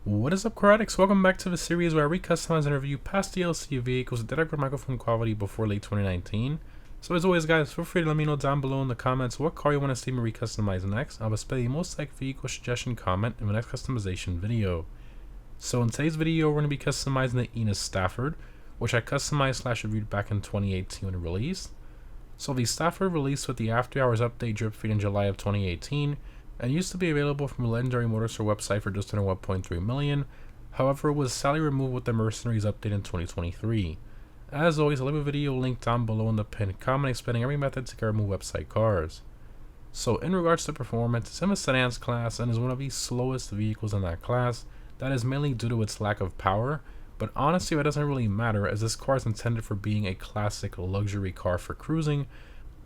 What is up, Karatics? Welcome back to the series where I recustomize and review past DLC vehicles with direct microphone quality before late 2019. So as always guys, feel free to let me know down below in the comments what car you want to see me recustomize next. I'll display the most liked vehicle suggestion comment in the next customization video. So in today's video we're going to be customizing the Enus Stafford, which I customized / reviewed back in 2018 when it released. So the Stafford released with the After Hours update drip feed in July of 2018, and used to be available from the Legendary Motorstore website for just under 1.3 million. However, it was sadly removed with the Mercenaries update in 2023. As always, I'll leave a video link down below in the pinned comment explaining every method to get remove website cars. So in regards to performance, it's in the Sedans class and is one of the slowest vehicles in that class. That is mainly due to its lack of power, but honestly that doesn't really matter as this car is intended for being a classic luxury car for cruising.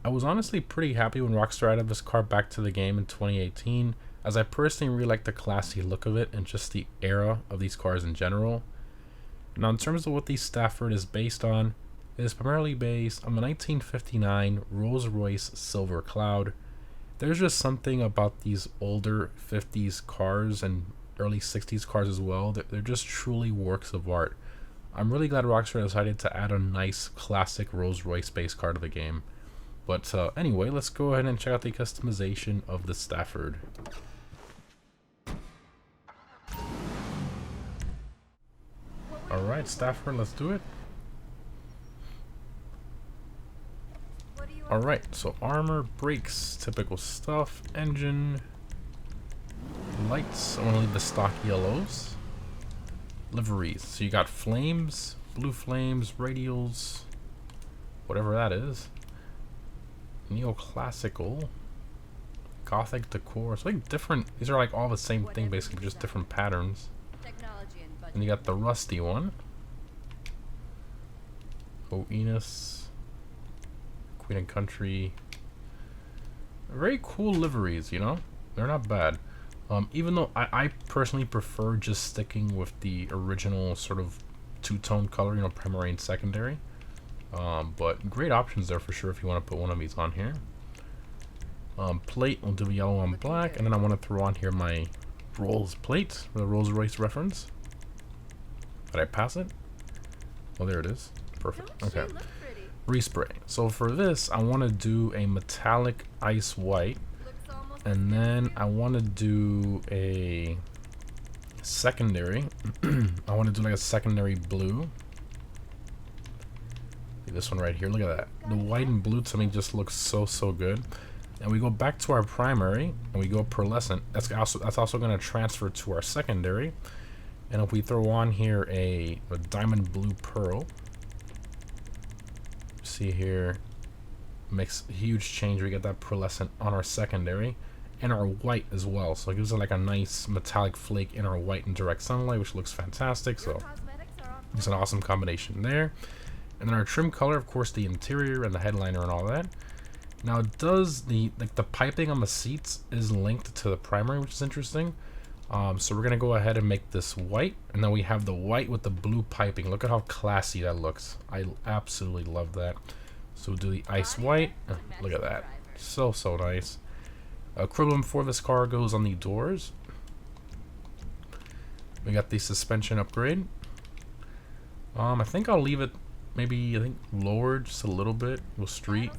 I was honestly pretty happy when Rockstar added this car back to the game in 2018, as I personally really like the classy look of it and just the era of these cars in general. Now in terms of what the Stafford is based on, it is primarily based on the 1959 Rolls-Royce Silver Cloud. There's just something about these older 50s cars and early 60s cars as well, they're just truly works of art. I'm really glad Rockstar decided to add a nice classic Rolls-Royce based car to the game. But anyway, let's go ahead and check out the customization of the Stafford. Alright, Stafford, let's do it. Alright, so armor, brakes, typical stuff, engine, lights, I'm going to leave the stock yellows. Liveries, so you got flames, blue flames, radials, whatever that is. Neoclassical, gothic decor. So like different, these are like all the same thing basically, just different patterns. And you got the rusty one. Oh, Enus, Queen and Country. Very cool liveries, you know, they're not bad. Even though I personally prefer just sticking with the original sort of two-tone color, you know, primary and secondary. But great options there for sure if you want to put one of these on here. Plate, we'll do yellow on black, and then I want to throw on here my Rolls plate for the Rolls-Royce reference. Did I pass it? Oh, there it is. Perfect. Okay. Respray. So for this, I want to do a metallic ice white, and then I want to do a secondary. I want to do like a secondary blue. This one right here, look at that. The white and blue to me just looks so good. And we go back to our primary and we go pearlescent. That's also going to transfer to our secondary. And if we throw on here a diamond blue pearl, see here, makes a huge change. We get that pearlescent on our secondary and our white as well. So it gives it like a nice metallic flake in our white in direct sunlight, which looks fantastic. So it's an awesome combination there. And then our trim color, of course, the interior and the headliner and all that. Now it does the piping on the seats is linked to the primary, which is interesting. So we're gonna go ahead and make this white, and then we have the white with the blue piping. Look at how classy that looks. I absolutely love that. So we'll do the ice white. Look at that, so nice. Equivalent for this car goes on the doors. We got the suspension upgrade. I think I'll leave it. Maybe, I think, lower just a little bit. We'll street.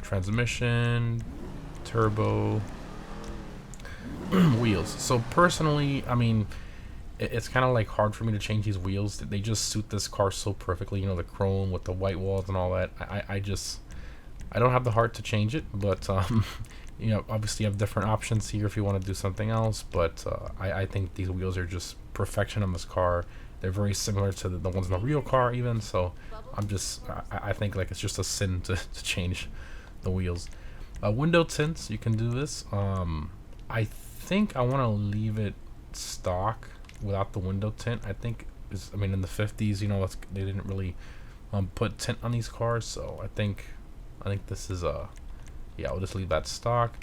Transmission. Turbo. Wheels. So personally, I mean, it's kind of like hard for me to change these wheels. They just suit this car so perfectly. You know, the chrome with the white walls and all that. I don't have the heart to change it. But, you know, obviously you have different options here if you want to do something else. But I think these wheels are just perfection on this car. They're very similar to the ones in the real car even, so I think like it's just a sin to change the wheels. Window tints, you can do this. I think I want to leave it stock without the window tint. I think, I mean, in the 50s, you know, they didn't really put tint on these cars, so I think this is yeah, I'll just leave that stock.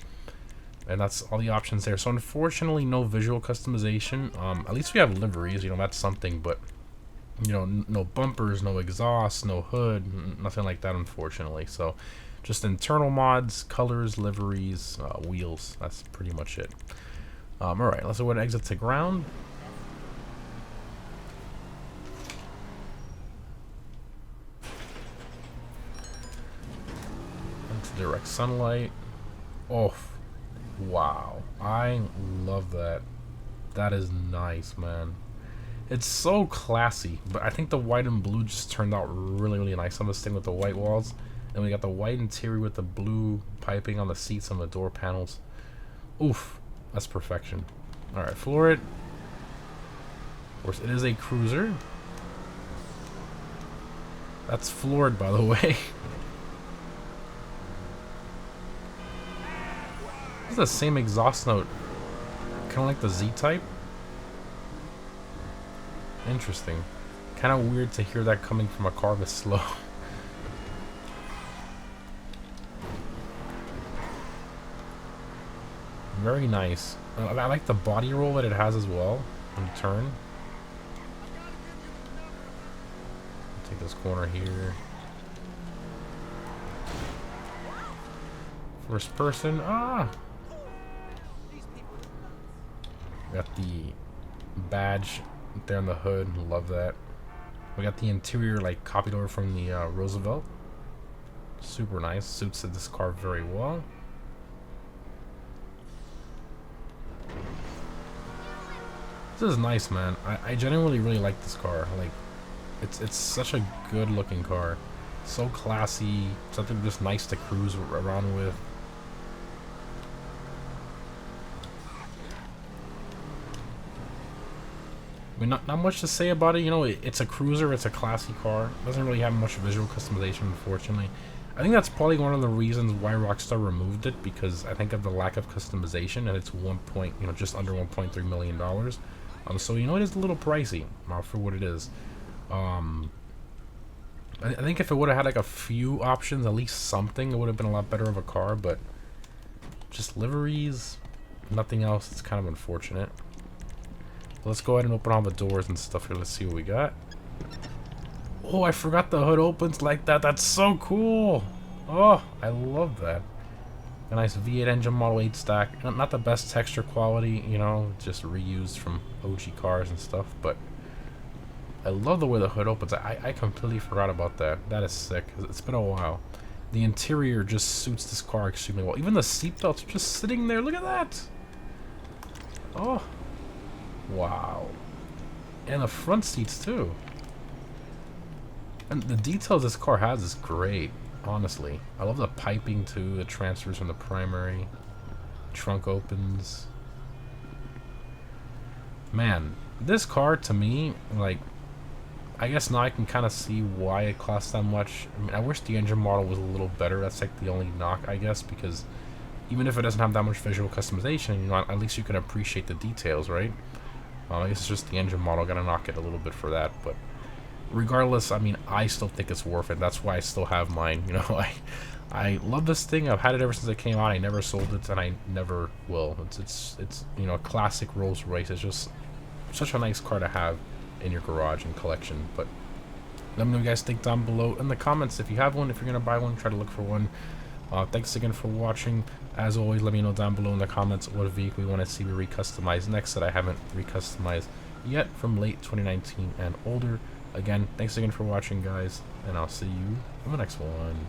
And that's all the options there. So unfortunately, no visual customization. At least we have liveries, you know, that's something. But, you know, no bumpers, no exhaust, no hood, nothing like that, unfortunately. So just internal mods, colors, liveries, wheels. That's pretty much it. Alright, let's go ahead and exit to ground. direct sunlight. Oh, wow. I love that. That is nice, man. It's so classy, but I think the white and blue just turned out really, really nice. I'm gonna stick with the white walls. And we got the white interior with the blue piping on the seats and the door panels. Oof, that's perfection. Alright, floor it. Of course, it is a cruiser. That's floored, by the way. This is the same exhaust note. Kind of like the Z-Type. Interesting. Kind of weird to hear that coming from a car this slow. Very nice. I like the body roll that it has as well. On turn. Take this corner here. First person. Ah! Got the badge there on the hood. Love that. We got the interior like copied over from the Roosevelt. Super nice. Suits this car very well. This is nice, man. I genuinely really like this car. Like, it's such a good looking car. So classy. Something just nice to cruise around with. I mean, not much to say about it. You know, it's a cruiser. It's a classy car. It doesn't really have much visual customization, unfortunately. I think that's probably one of the reasons why Rockstar removed it, because I think of the lack of customization, and it's just under $1.3 million. So you know, it is a little pricey for what it is. I think if it would have had like a few options, at least something, it would have been a lot better of a car. But just liveries, nothing else. It's kind of unfortunate. Let's go ahead and open all the doors and stuff here. Let's see what we got. Oh, I forgot the hood opens like that. That's so cool. Oh, I love that. A nice V8 engine Model 8 stack. Not the best texture quality, you know, just reused from OG cars and stuff, but I love the way the hood opens. I completely forgot about that. That is sick. It's been a while. The interior just suits this car extremely well. Even the seatbelts are just sitting there. Look at that. Oh. Wow. And the front seats too. And the details this car has is great, honestly. I love the piping too, the transfers from the primary. Trunk opens. Man, this car to me, like, I guess now I can kind of see why it costs that much. I mean, I wish the engine model was a little better. That's like the only knock, I guess, because even if it doesn't have that much visual customization, you know, at least you can appreciate the details, right? I guess it's just the engine model. Gotta knock it a little bit for that, but regardless, I mean, I still think it's worth it. That's why I still have mine. You know, I love this thing. I've had it ever since it came out. I never sold it, and I never will. It's you know, a classic Rolls-Royce. It's just such a nice car to have in your garage and collection. But let me know what you guys think down below in the comments. If you have one, if you're gonna buy one, try to look for one. Thanks again for watching. As always, let me know down below in the comments what vehicle you want to see me recustomize next that I haven't recustomized yet from late 2019 and older. Again, thanks again for watching, guys, and I'll see you in the next one.